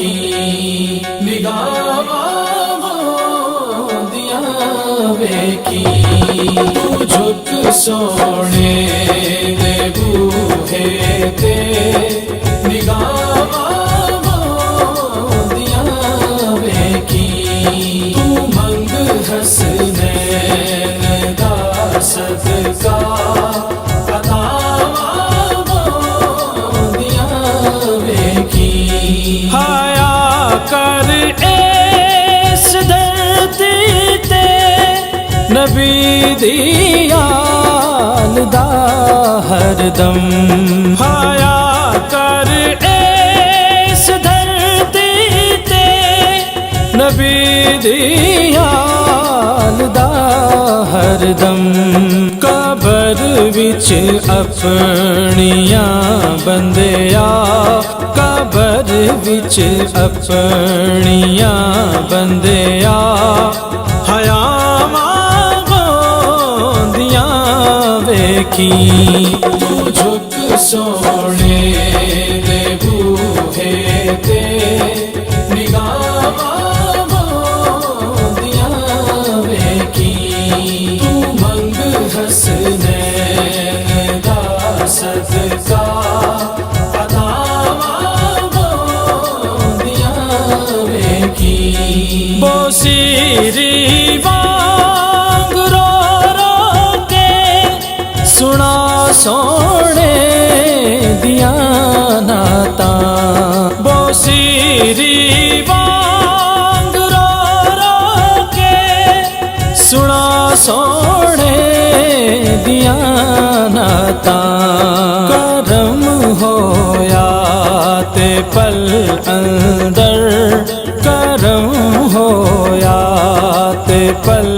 ਵੇਖੀ ਨਿਗਾਹਾਂ ਦੀਆਂ ਵੇਖੀ ਤੂੰ ਝੁਕ ਸੋਹਣੇ ਦੇ ਬੂਹੇ ਤੇ ਨਿਗਾਹਾਂ ਦੀਆਂ ਵੇਖੀ ਤੂੰ ਮੰਗ ਹਸਨੈਨ ਦਾ ਸਦਕਾ ਹਾਇਆ ਕਰ ਇਸ ਧਰਤੀ ਤੇ ਨਬੀ ਦੀ ਯਾਦ ਦਾ ਹਰਦਮ ਹਾਇਆ ਕਰ ਇਸ ਧਰਤੀ ਤੇ ਨਬੀ ਦੀ ਯਾਦ ਦਾ ਹਰਦਮ ਕਬਰ ਵਿੱਚ ਆਪਣੀਆਂ ਬੰਦਿਆ ਕਬਰ ਵਿੱਚ ਆਪਣੀਆਂ ਬੰਦਿਆ ਹਯਾਵਾਂ ਗਾਉਂਦੀਆਂ ਵੇਖੀ ਤੂੰ ਝੁਕ ਸੋਹਣੇ ਦੇ ਬੂਹੇ ਤੇ ਨਿਗਾਹਾਂ ਦੀਆਂ ਵੇਖੀ ਤੂੰ ਮੰਗ ਹਸਨੈਨ ਦਾ ਸਦਕਾ ਬੋਸੀਰੀ ਵਾਂਗ ਰੋ ਰੋ ਕੇ ਸੁਣਾ ਸੋਹਣੇ ਦੀਆਂ ਨਾਤਾਂ ਬੋਸੀਰੀ ਵਾਂਗ ਰੋ ਰੋ ਕੇ ਸੁਣਾ ਸੋਹਣੇ ਦੀਆਂ ਨਾਤਾਂ ਕਰਮ ਹੋਇਆ ਤੇ ਪਲ ਅੰਦਰ ਕਰਮ ਹੋਇਆ ਤੇ ਪਲ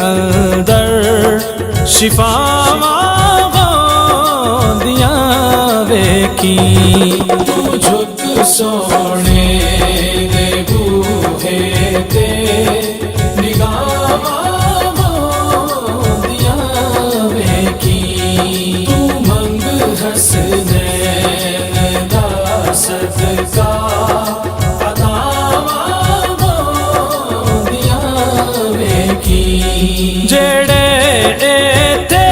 ਅੰਦਰ ਸ਼ਿਫਾਵਾਂ ਗਾਉਂਦੀਆਂ ਵੇਖੀ ਤੂੰ ਝੁਕ ਸੋਹਣੇ ਦੇ ਬੂਹੇ ਤੇ ਨਿਗਾਹਾਂ ਦੀਆਂ ਵੇਖੀ ਤੂੰ ਮੰਗ ਹਸਨੈਨ ਦਾ ਸਦਕਾ ਜਿਹੜੇ ਇੱਥੇ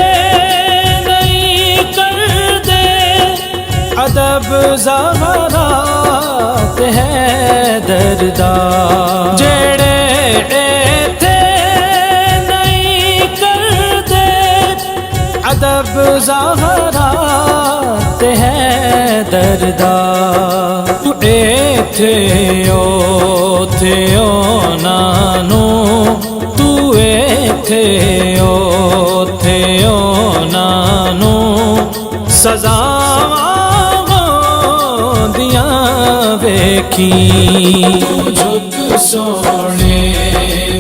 ਨਹੀਂ ਕਰਦੇ ਅਦਬ ਜ਼ਹਰਾਤ ਹੈ ਦਰਦਾ ਜਿਹੜੇ ਇੱਥੇ ਨਹੀਂ ਕਰਦੇ ਅਦਬ ਜ਼ਹਰਾਤ ਹੈ ਦਰਦਾ ਤੂੰ ਇੱਥੇ ਉੱਥੇ ਉਹਨਾਂ ਨੂੰ ਇੱਥੇ ਉੱਥੇ ਉਹਨਾਂ ਨੂੰ ਸਜ਼ਾਵਾਂ ਗਾਉਂਦੀਆਂ ਵੇਖੀ ਤੂੰ ਝੁਕ ਸੋਹਣੇ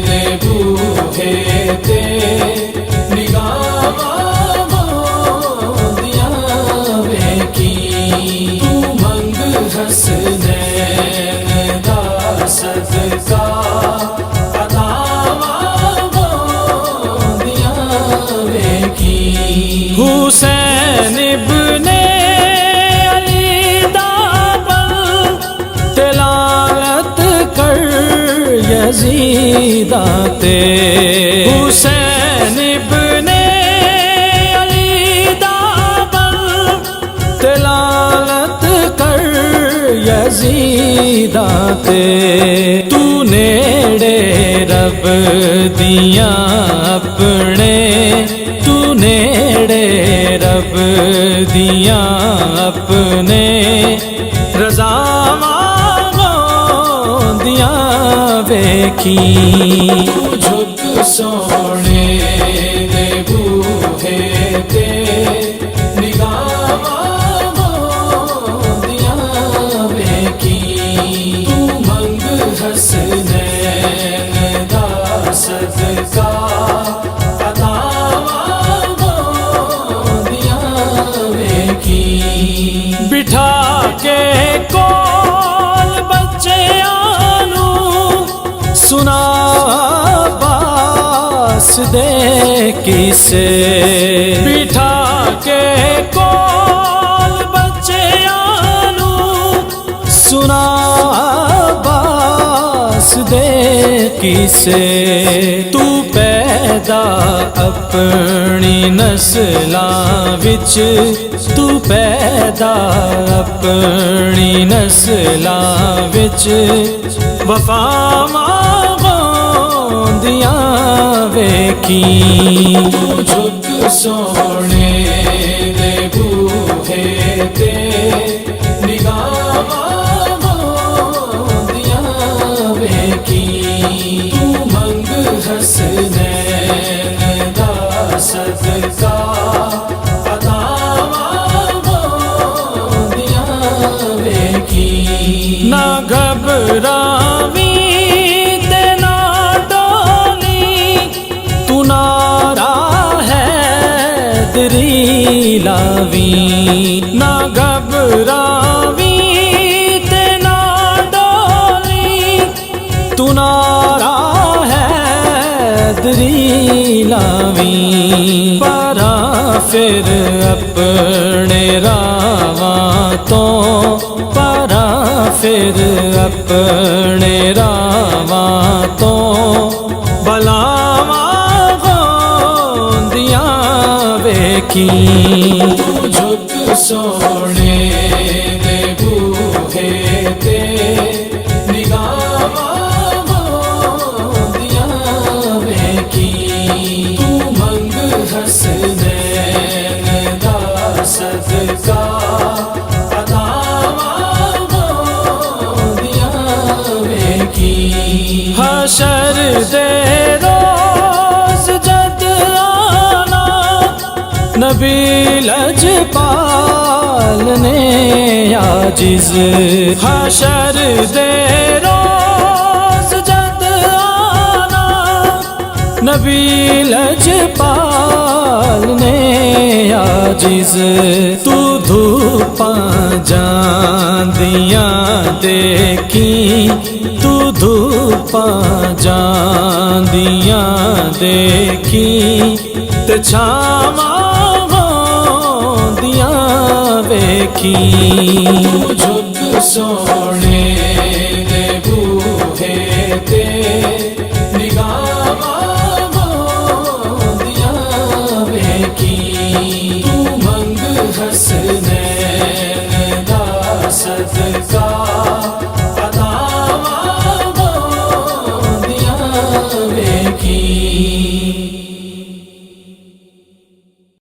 ਦੇ ਬੂਹੇ ਤੇ ਨਿਗਾਹਾਂ ਦੀਆਂ ਵੇਖੀ ਤੂੰ ਮੰਗ ਹਸਨੈਨ ਦਾ ਸਦਕਾ حسین ابن علی دا بل تلاوت کر یزیدہ تے حسین ابن علی دا بل تلاوت کر یزیدہ تے تو نیڑے رب دیاں اپنے نیڑے رب دیاں اپنے رضاواں گاؤندیاں ویکھی توں جھک سونے دے بوہے تے نگاہاں گاؤندیاں ویکھی توں منگ حسنین دا صدقہ بٹھا کے کول بچیاں نو سنا عباس دے کسے بٹھا کے کول بچیاں نو سنا کسے تو پیدا اپنی نسلاں وچ تو پیدا اپنی نسلاں وچ وفاواں گوندیاں ویکھی جھک سونے دے بوہے تے نگاہاں ہوندیاں ویکھی تو منگ حسنین دا صدقہ عطاواں ہوندیاں ویکھی نہ گھبراویں تے نہ ڈولی تو نعرہ حیدری لاویں نہ گھبراویں تے نہ ڈولی تو نعرہ حیدری لاویں پرا پھر اپنے راواں تو پرا پھر اپنے راواں تو بلاواں گوندیاں ویکھی جھک سونے دے بوہے تے نگاہاں ہوندیاں ویکھی تو منگ حسنین دا صدقہ عطاواں ہوندیاں ویکھی حشر دے روز جد آنا نبی لجپال نے عاجز حشر دے روز جد آنا نبی لجپال نے عاجز تو دھوپاں جاندیاں دیکھی تو دھوپاں جاندیاں دیکھی تے چھاواں ہوندیاں ویکھی جھک سونے